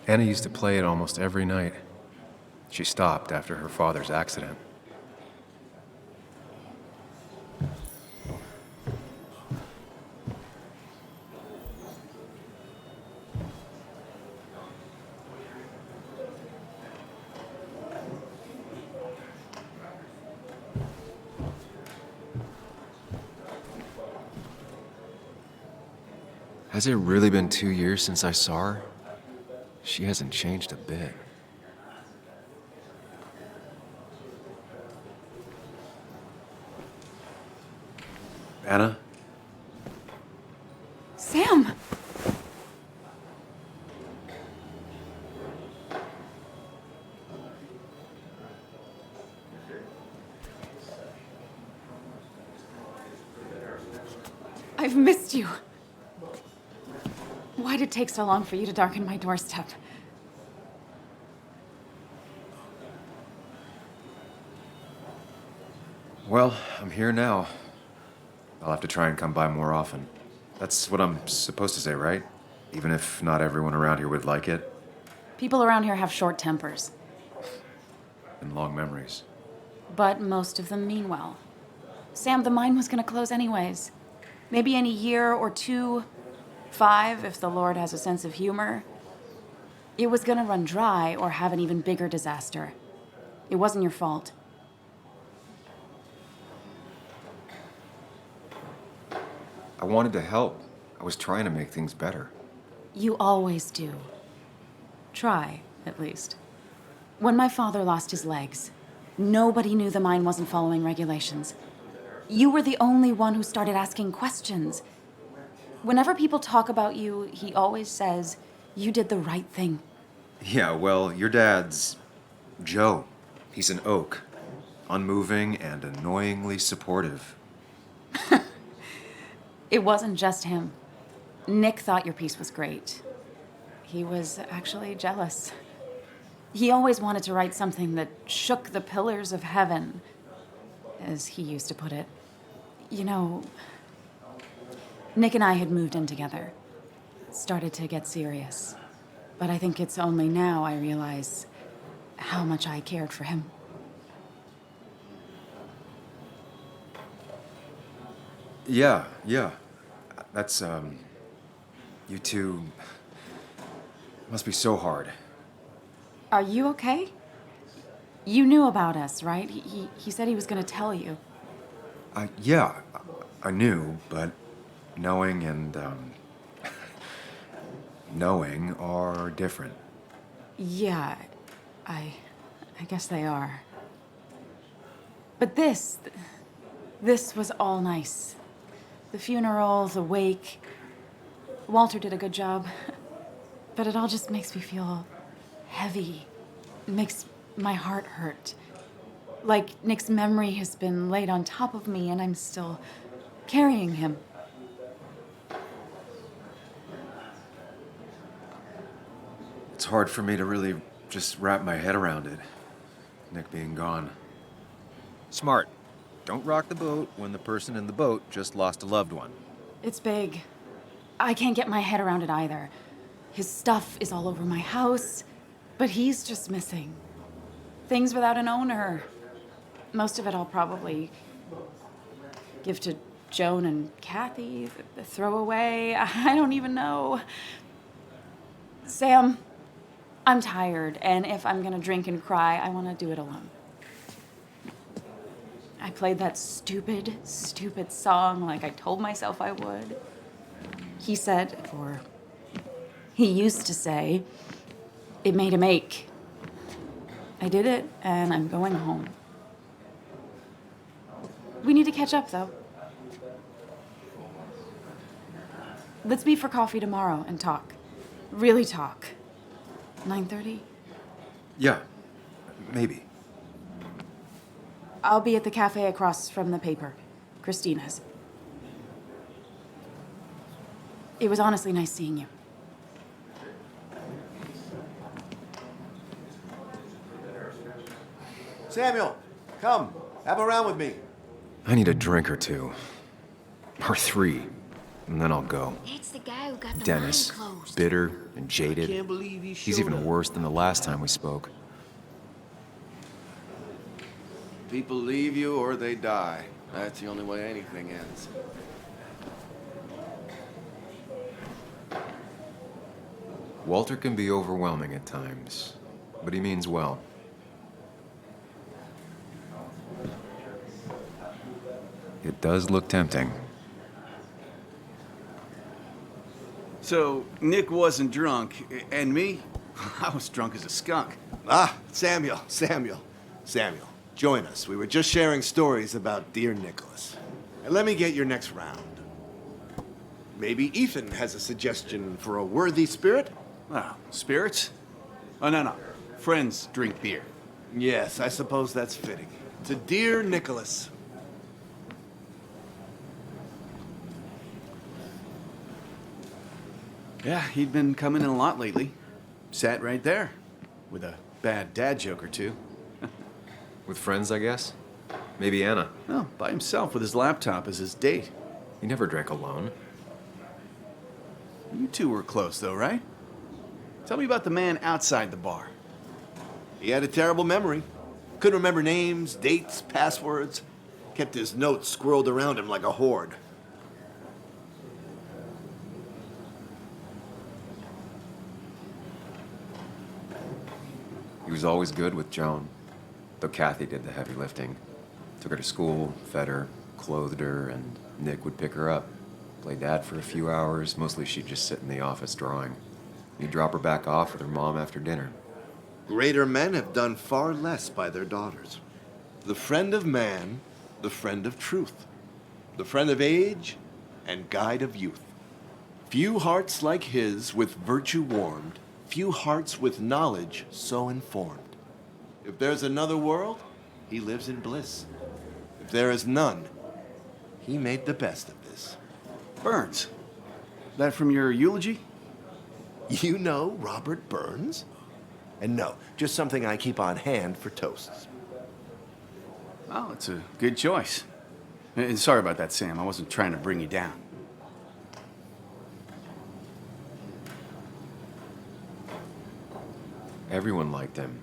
Anna used to play it almost every night. She stopped after her father's accident. Has it really been 2 years since I saw her? She hasn't changed a bit. Anna? Sam! I've missed you. Why'd it take so long for you to darken my doorstep? Well, I'm here now. I'll have to try and come by more often. That's what I'm supposed to say, right? Even if not everyone around here would like it. People around here have short tempers, And long memories. but most of them mean well. Sam, the mine was gonna close anyways. Maybe in a year or 2, 5, if the Lord has a sense of humor. It was gonna run dry or have an even bigger disaster. It wasn't your fault. I wanted to help. I was trying to make things better. You always do. Try, at least. When my father lost his legs, nobody knew the mine wasn't following regulations. You were the only one who started asking questions. Whenever people talk about you, he always says, you did the right thing. Yeah, well, your dad's Joe. He's an oak. Unmoving and annoyingly supportive. It wasn't just him. Nick thought your piece was great. He was actually jealous. He always wanted to write something that shook the pillars of heaven, as he used to put it. You know, Nick and I had moved in together. Started to get serious. But I think it's only now I realize how much I cared for him. Yeah. That's, you two must be so hard. Are you okay? You knew about us, right? He said he was going to tell you. Yeah, I knew, but knowing and, knowing are different. Yeah, I guess they are. But this was all nice. The funeral, the wake. Walter did a good job. But it all just makes me feel heavy. It makes my heart hurt. Like Nick's memory has been laid on top of me and I'm still carrying him. It's hard for me to really just wrap my head around it, Nick being gone. Smart. Don't rock the boat when the person in the boat just lost a loved one. It's big. I can't get my head around it either. His stuff is all over my house, but he's just missing. Things without an owner. Most of it I'll probably give to Joan and Kathy, throw away. I don't even know. Sam, I'm tired, and if I'm gonna drink and cry, I wanna do it alone. I played that stupid song like I told myself I would. He said, or he used to say, it made him ache. I did it, and I'm going home. We need to catch up, though. Let's meet for coffee tomorrow and talk. Really talk. 9:30? Yeah, maybe. I'll be at the cafe across from the paper. Christina's. It was honestly nice seeing you. Samuel, come. Have a round with me. I need a drink or two. Or 3. and then I'll go. It's the guy who got the Dennis, mine closed. bitter and jaded. Can't believe he He's showed even up. worse than the last time we spoke. People leave you or they die. That's the only way anything ends. Walter can be overwhelming at times, but he means well. It does look tempting. So, Nick wasn't drunk, and me? I was drunk as a skunk. Ah, Samuel. Join us. We were just sharing stories about dear Nicholas. And let me get your next round. Maybe Ethan has a suggestion for a worthy spirit? Oh, spirits? Oh, no. Friends drink beer. Yes, I suppose that's fitting. To dear Nicholas. Yeah, he'd been coming in a lot lately. Sat right there, with a bad dad joke or two. With friends, I guess? Maybe Anna. No, by himself with his laptop as his date. He never drank alone. You two were close, though, right? Tell me about the man outside the bar. He had a terrible memory. Couldn't remember names, dates, passwords. Kept his notes squirreled around him like a hoard. He was always good with Joan, though Kathy did the heavy lifting. Took her to school, fed her, clothed her, and Nick would pick her up. Play dad for a few hours. Mostly she'd just sit in the office drawing. He'd drop her back off with her mom after dinner. Greater men have done far less by their daughters. The friend of man, the friend of truth. The friend of age, and guide of youth. Few hearts like his with virtue warmed, few hearts with knowledge so informed. If there's another world, he lives in bliss. If there is none, he made the best of this. Burns. That from your eulogy? You know Robert Burns? And no, just something I keep on hand for toasts. Well, it's a good choice. And sorry about that, Sam. I wasn't trying to bring you down. Everyone liked him.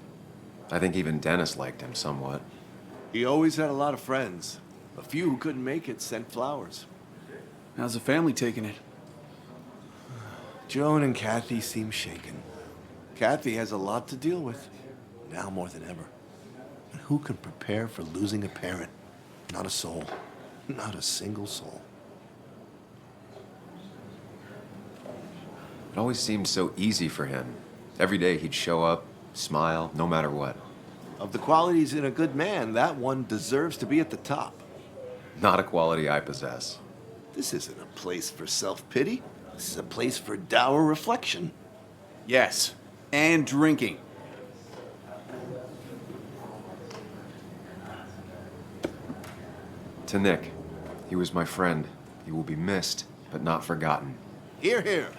I think even Dennis liked him somewhat. He always had a lot of friends. A few who couldn't make it sent flowers. How's the family taking it? Joan and Kathy seem shaken. Kathy has a lot to deal with, now more than ever. And who can prepare for losing a parent? Not a soul. Not a single soul. It always seemed so easy for him. Every day he'd show up, smile, no matter what. Of the qualities in a good man, that one deserves to be at the top. Not a quality I possess. This isn't a place for self-pity. This is a place for dour reflection. Yes. And drinking. To Nick, he was my friend. He will be missed, but not forgotten. Hear, hear.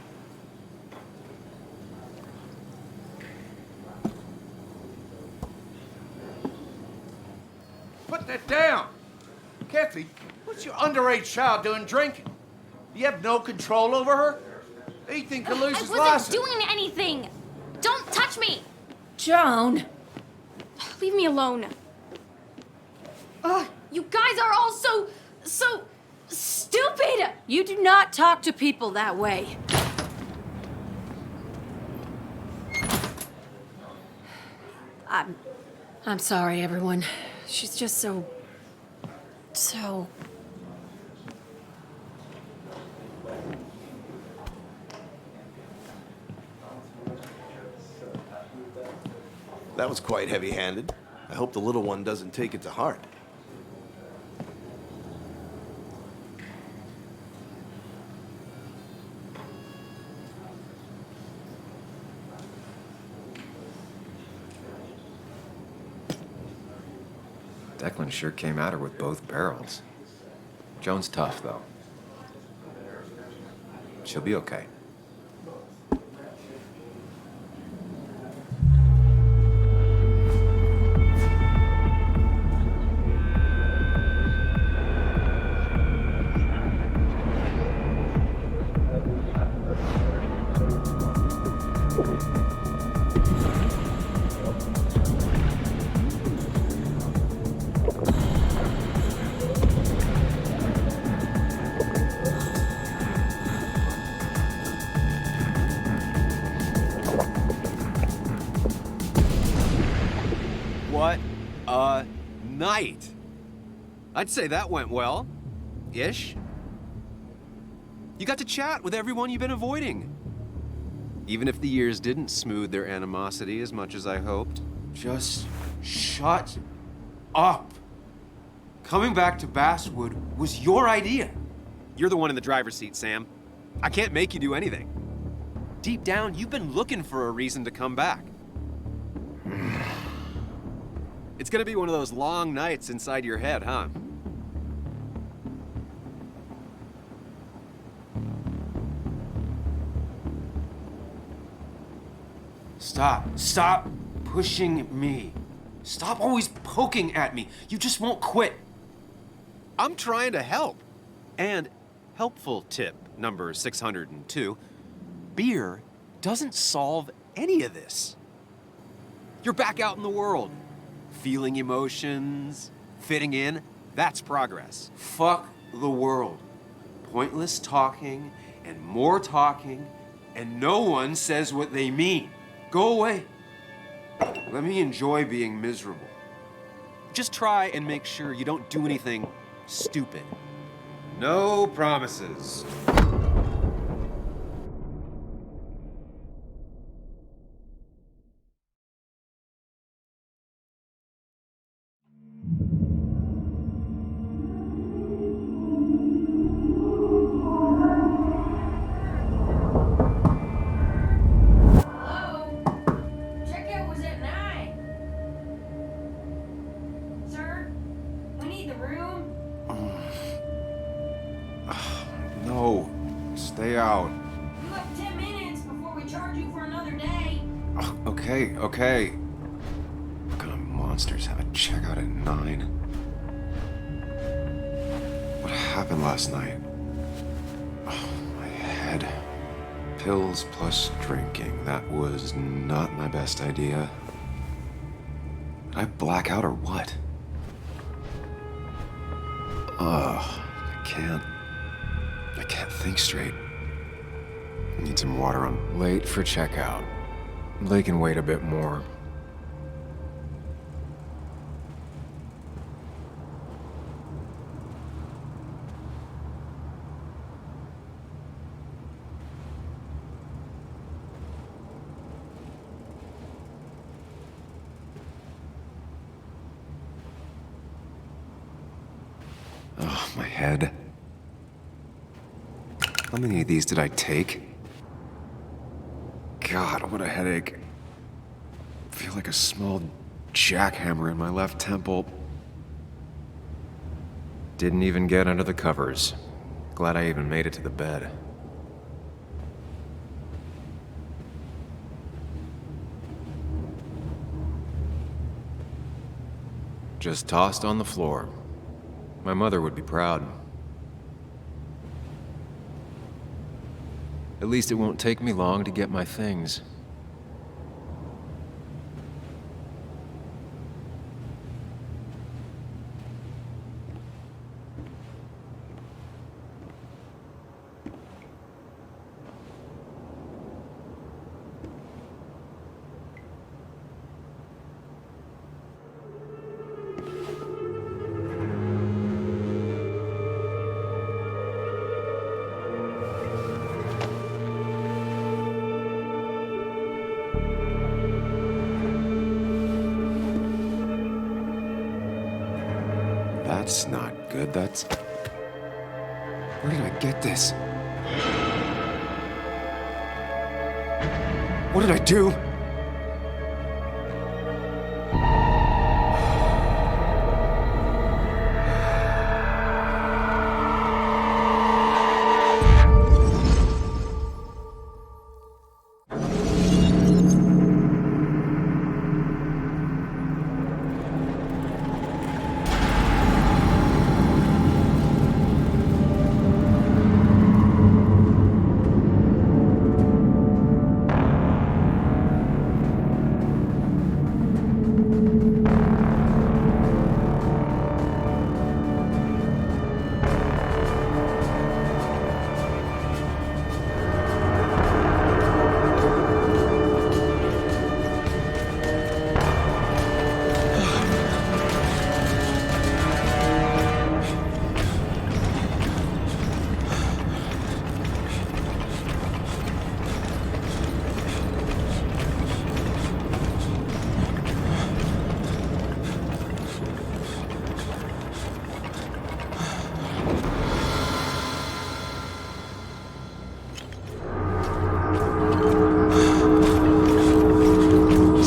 Put that down. Kathy, what's your underage child doing drinking? You have no control over her? Ethan could lose I his wasn't license. doing anything. Don't touch me. Joan! Leave me alone. Ugh, you guys are all so stupid. You do not talk to people that way. I'm sorry, everyone. She's just so... That was quite heavy-handed. I hope the little one doesn't take it to heart. Declan sure came at her with both barrels. Joan's tough, though. She'll be okay. night. I'd say that went well. Ish. You got to chat with everyone you've been avoiding. Even if the years didn't smooth their animosity as much as I hoped. Just shut up. Coming back to Basswood was your idea. You're the one in the driver's seat, Sam. I can't make you do anything. Deep down, you've been looking for a reason to come back. It's gonna be one of those long nights inside your head, huh? Stop pushing me. Stop always poking at me. You just won't quit. I'm trying to help. And helpful tip number 602, beer doesn't solve any of this. You're back out in the world, feeling emotions, fitting in. That's progress. Fuck the world. Pointless talking and more talking, and no one says what they mean. Go away. Let me enjoy being miserable. Just try and make sure you don't do anything stupid. No promises. Checkout was at 9. Sir, we need the room. No, stay out. You have 10 minutes before we charge you for another day. Okay. What kind of monsters have a checkout at 9? What happened last night? Oh, my head. Pills plus drinking. That was not my best idea. Did I black out or what? I can't think straight. I need some water. I'm late for checkout. They can wait a bit more. Oh, my head. How many of these did I take? God, what a headache. I feel like a small jackhammer in my left temple. Didn't even get under the covers. Glad I even made it to the bed. Just tossed on the floor. My mother would be proud. At least it won't take me long to get my things. That's not good. That's... Where did I get this? What did I do?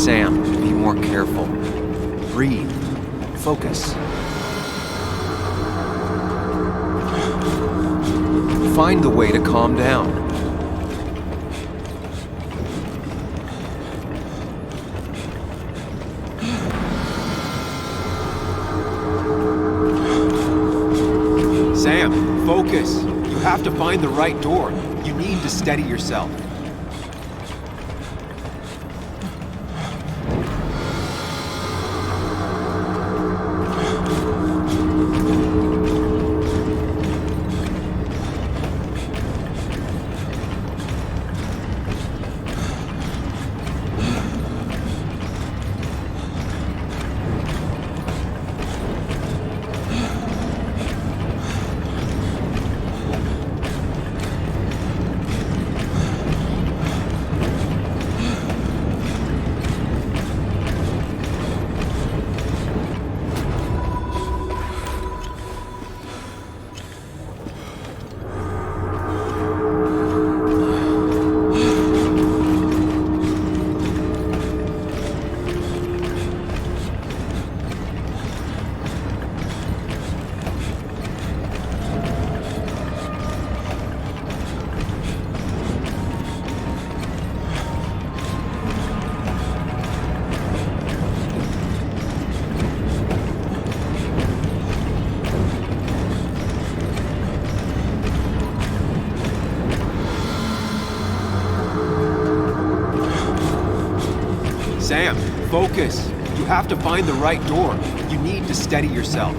Sam, be more careful. Breathe. Focus. Find the way to calm down. Sam, focus. You have to find the right door. You need to steady yourself. Sam, focus. You have to find the right door. You need to steady yourself.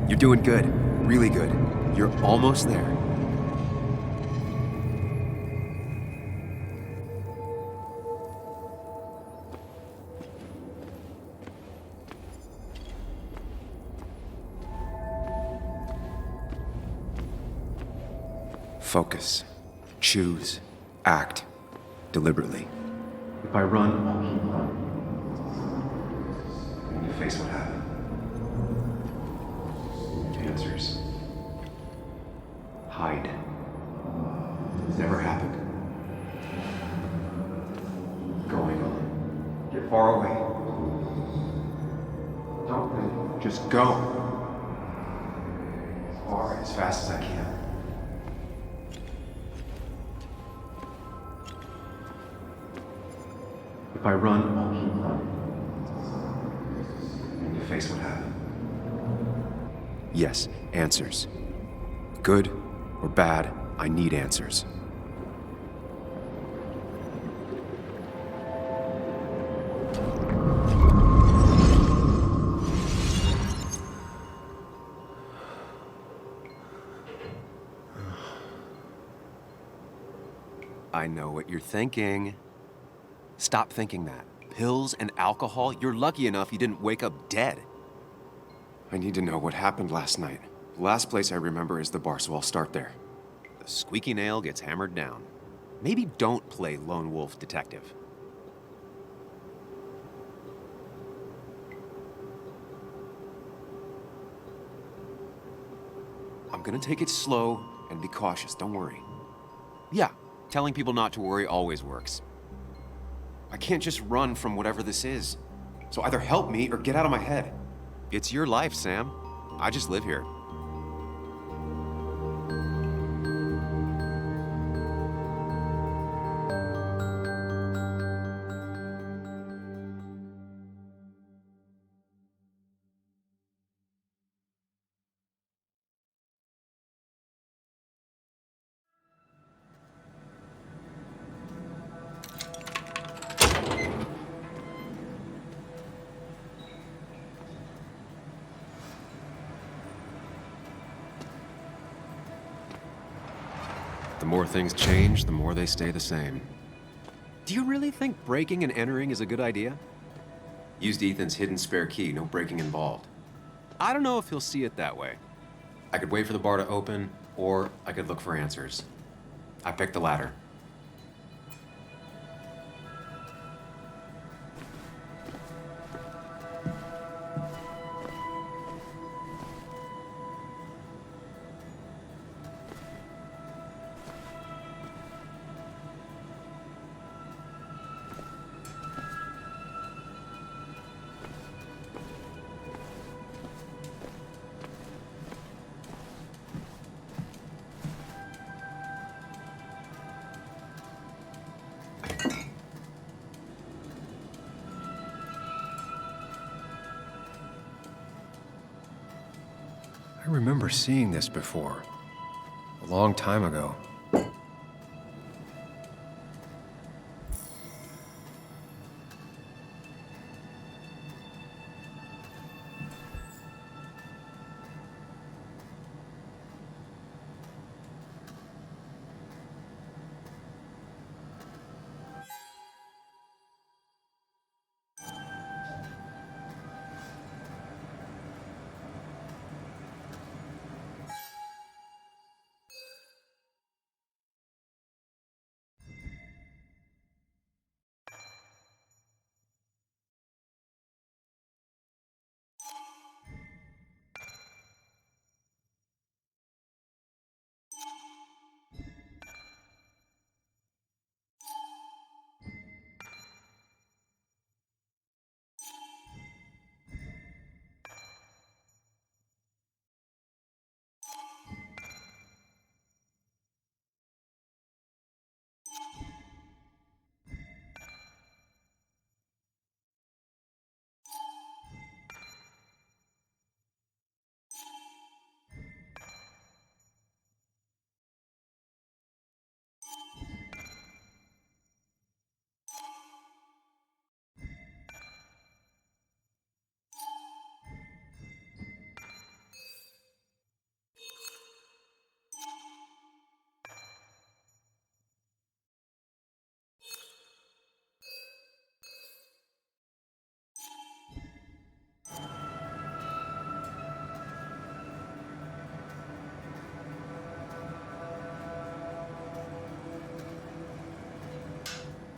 You're doing good. Really good. You're almost there. Focus. Choose. Act. Deliberately. If I run, I'll keep running. And you face what happened. Answers. Hide. It's never happened. Going on. Get far away. Don't think. Just go. As far, as fast as I can. If I run, I'll keep running. And you face what happened. Yes, answers. Good or bad, I need answers. I know what you're thinking. Stop thinking that. Pills and alcohol, you're lucky enough you didn't wake up dead. I need to know what happened last night. The last place I remember is the bar, so I'll start there. The squeaky nail gets hammered down. Maybe don't play lone wolf detective. I'm gonna take it slow and be cautious, don't worry. Yeah, telling people not to worry always works. I can't just run from whatever this is. So either help me or get out of my head. It's your life, Sam. I just live here. more things change, the more they stay the same. Do you really think breaking and entering is a good idea? Used Ethan's hidden spare key, no breaking involved. I don't know if he'll see it that way. I could wait for the bar to open, or I could look for answers. I picked the latter. I remember seeing this before, a long time ago.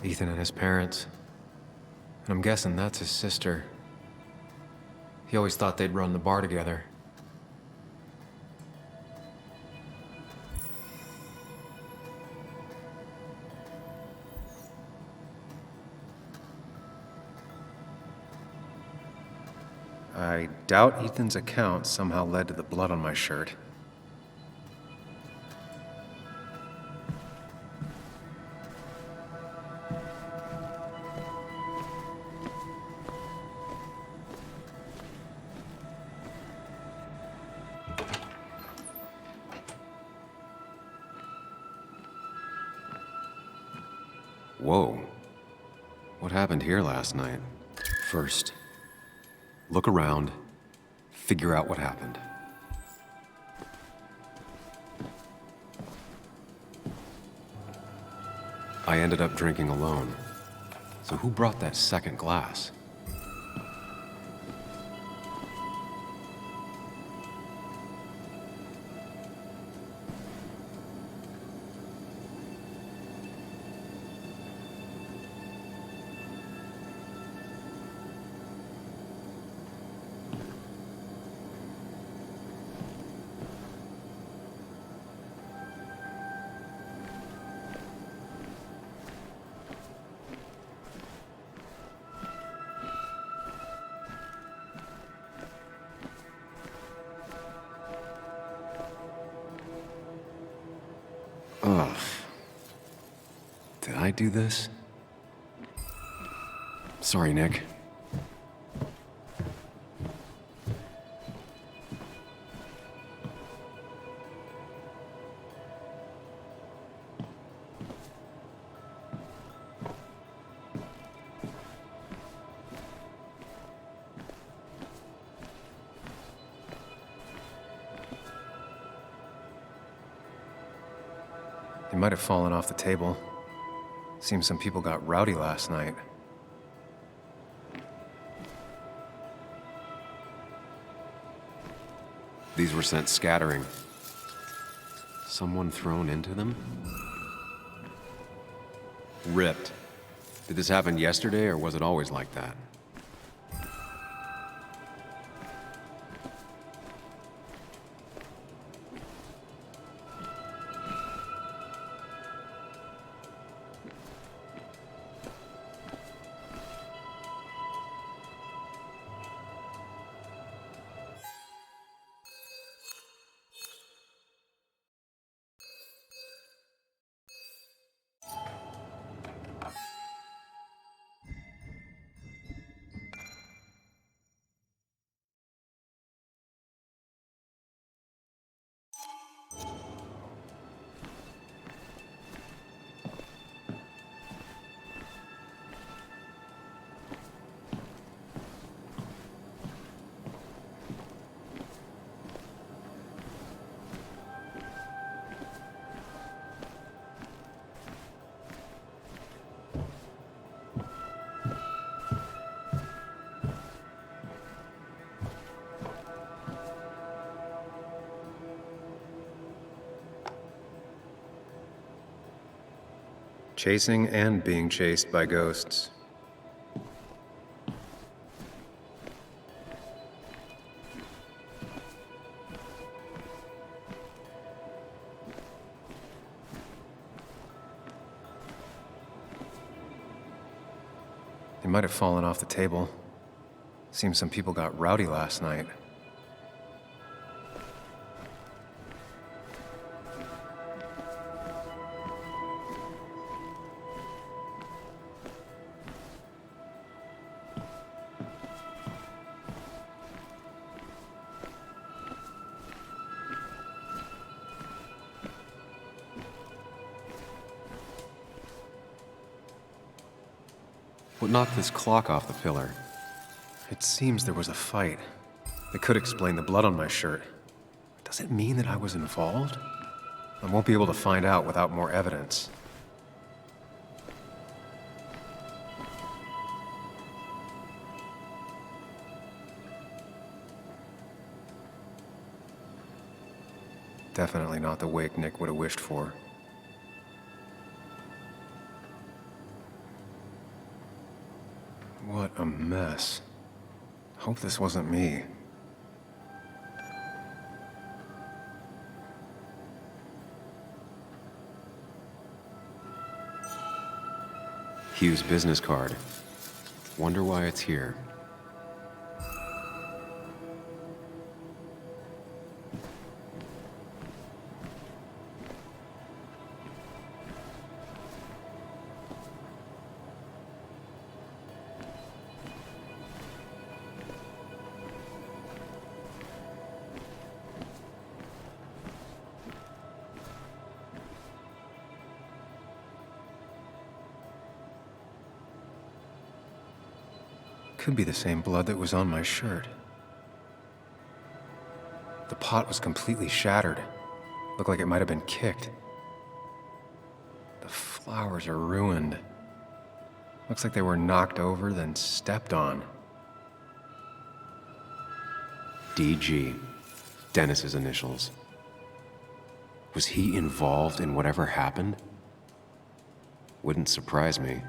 Ethan and his parents. And I'm guessing that's his sister. He always thought they'd run the bar together. I doubt Ethan's account somehow led to the blood on my shirt. Whoa. What happened here last night? First, look around, figure out what happened. I ended up drinking alone. So who brought that second glass? Ugh. Did I do this? Sorry, Nick. They might have fallen off the table. Seems some people got rowdy last night. These were sent scattering. Someone thrown into them? Ripped. Did this happen yesterday, or was it always like that? Chasing and being chased by ghosts. They might have fallen off the table. Seems some people got rowdy last night. What knocked this clock off the pillar? It seems there was a fight. It could explain the blood on my shirt. Does it mean that I was involved? I won't be able to find out without more evidence. Definitely not the wake Nick would have wished for. What a mess. Hope this wasn't me. Hugh's business card. Wonder why it's here. Could be the same blood that was on my shirt. The pot was completely shattered. Looked like it might have been kicked. The flowers are ruined. Looks like they were knocked over, then stepped on. DG. Dennis's initials. Was he involved in whatever happened? Wouldn't surprise me.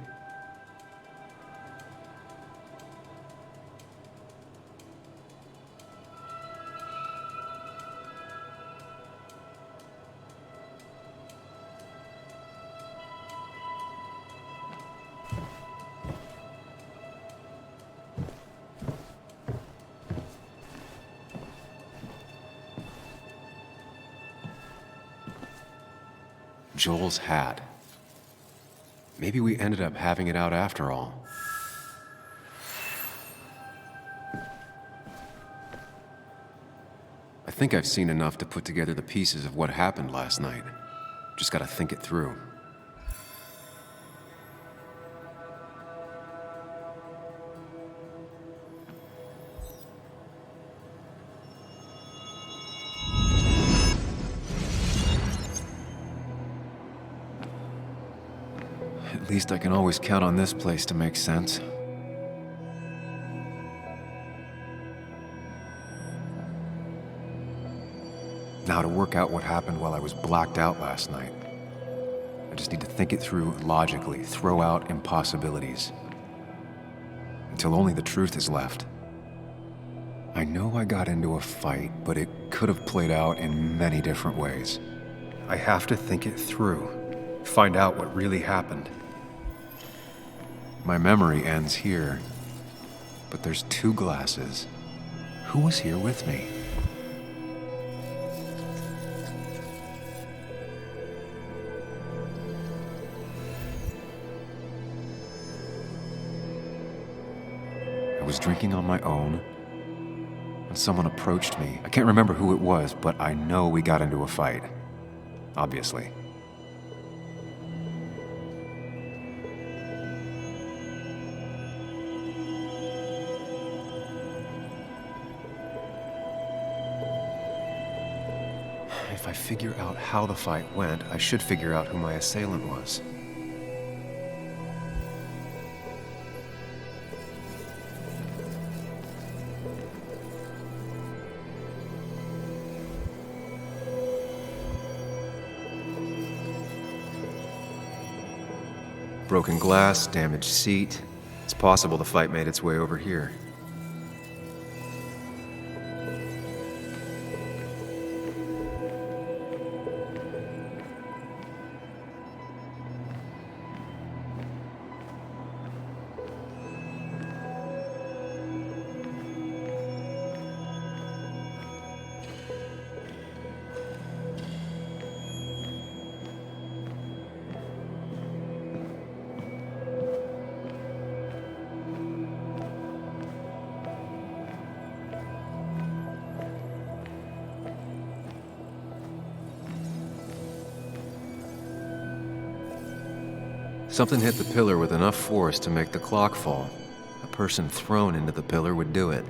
Joel's hat. Maybe we ended up having it out after all. I think I've seen enough to put together the pieces of what happened last night. Just gotta think it through. least I can always count on this place to make sense. Now to work out what happened while I was blacked out last night. I just need to think it through logically, throw out impossibilities. Until only the truth is left. I know I got into a fight, but it could have played out in many different ways. I have to think it through, find out what really happened. My memory ends here, but there's 2 glasses. Who was here with me? I was drinking on my own when someone approached me. I can't remember who it was, but I know we got into a fight. Obviously. If I figure out how the fight went, I should figure out who my assailant was. Broken glass, damaged seat. It's possible the fight made its way over here. Something hit the pillar with enough force to make the clock fall. A person thrown into the pillar would do it.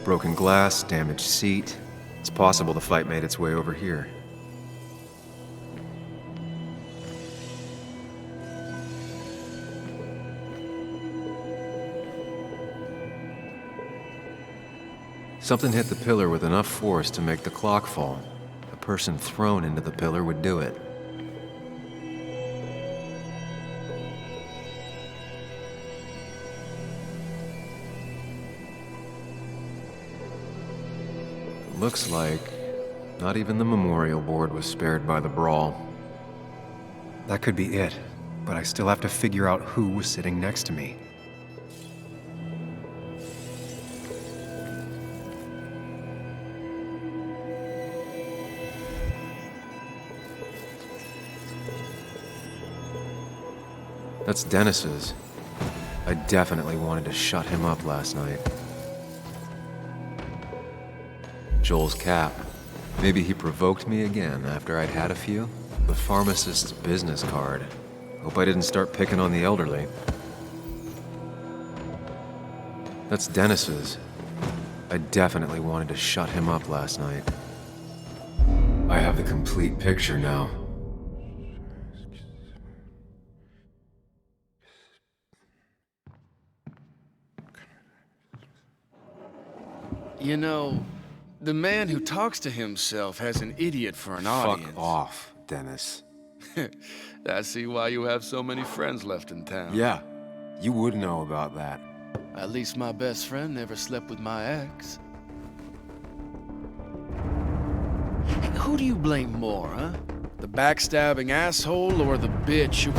Broken glass, damaged seat. It's possible the fight made its way over here. Something hit the pillar with enough force to make the clock fall. A person thrown into the pillar would do it. It looks like not even the memorial board was spared by the brawl. That could be it, but I still have to figure out who was sitting next to me. That's Dennis's. I definitely wanted to shut him up last night. Joel's cap. Maybe he provoked me again after I'd had a few. The pharmacist's business card. Hope I didn't start picking on the elderly. That's Dennis's. I definitely wanted to shut him up last night. I have the complete picture now. You know, the man who talks to himself has an idiot for an audience. Fuck off, Dennis. I see why you have so many friends left in town. Yeah, you would know about that. At least my best friend never slept with my ex. Who do you blame more, huh? The backstabbing asshole or the bitch who...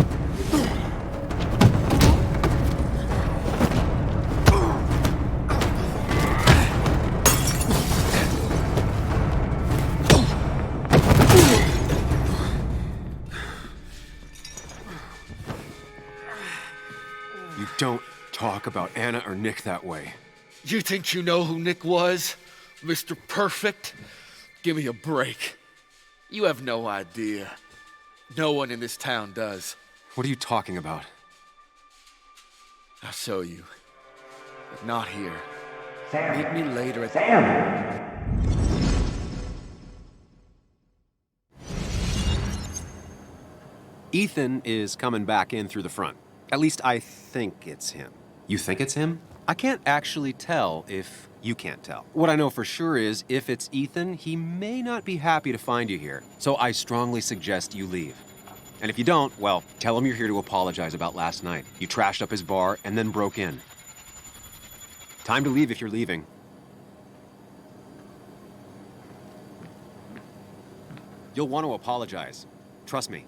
Don't talk about Anna or Nick that way. You think you know who Nick was? Mr. Perfect? Give me a break. You have no idea. No one in this town does. What are you talking about? I'll show you. But not here. Meet me later at Ethan is coming back in through the front. At least I think it's him. You think it's him? I can't actually tell if you can't tell. What I know for sure is if it's Ethan, he may not be happy to find you here. So I strongly suggest you leave. And if you don't, well, tell him you're here to apologize about last night. You trashed up his bar and then broke in. Time to leave if you're leaving. You'll want to apologize. Trust me.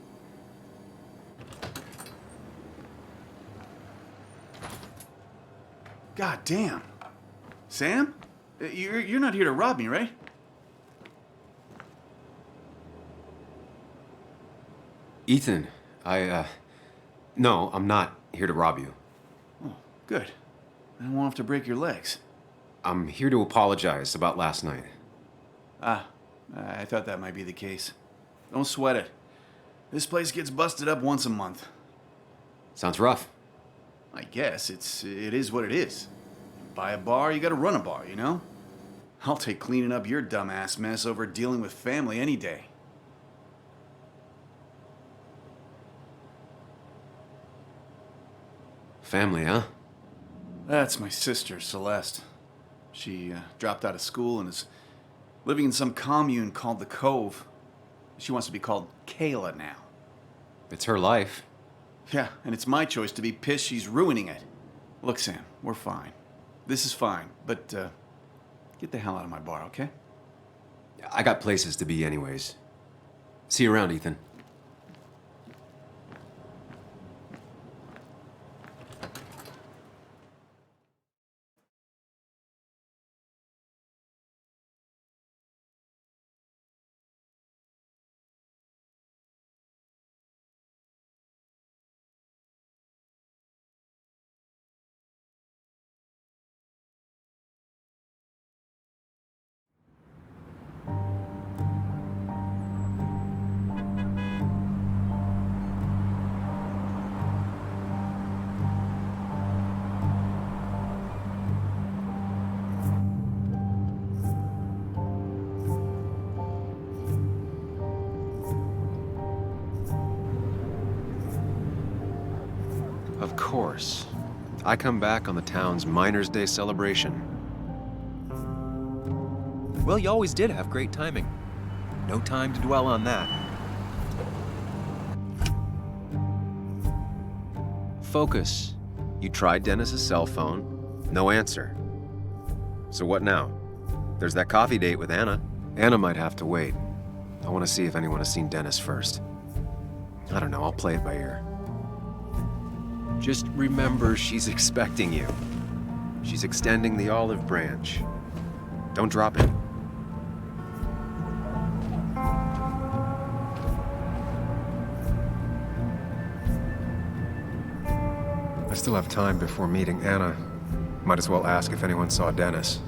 God damn. Sam? You're not here to rob me, right? Ethan, no, I'm not here to rob you. Oh, good. I won't have to break your legs. I'm here to apologize about last night. Ah, I thought that might be the case. Don't sweat it. This place gets busted up once a month. Sounds rough. I guess it is what it is. You buy a bar, you gotta run a bar, you know? I'll take cleaning up your dumbass mess over dealing with family any day. Family, huh? That's my sister, Celeste. She dropped out of school and is living in some commune called the Cove. She wants to be called Kayla now. It's her life. Yeah, and it's my choice to be pissed she's ruining it. Look, Sam, we're fine. This is fine, but get the hell out of my bar, okay? I got places to be anyways. See you around, Ethan. Of course. I come back on the town's Miners' Day celebration. Well, you always did have great timing. No time to dwell on that. Focus. You tried Dennis's cell phone. No answer. So what now? There's that coffee date with Anna. Anna might have to wait. I want to see if anyone has seen Dennis first. I don't know, I'll play it by ear. Just remember she's expecting you. She's extending the olive branch. Don't drop it. I still have time before meeting Anna. Might as well ask if anyone saw Dennis.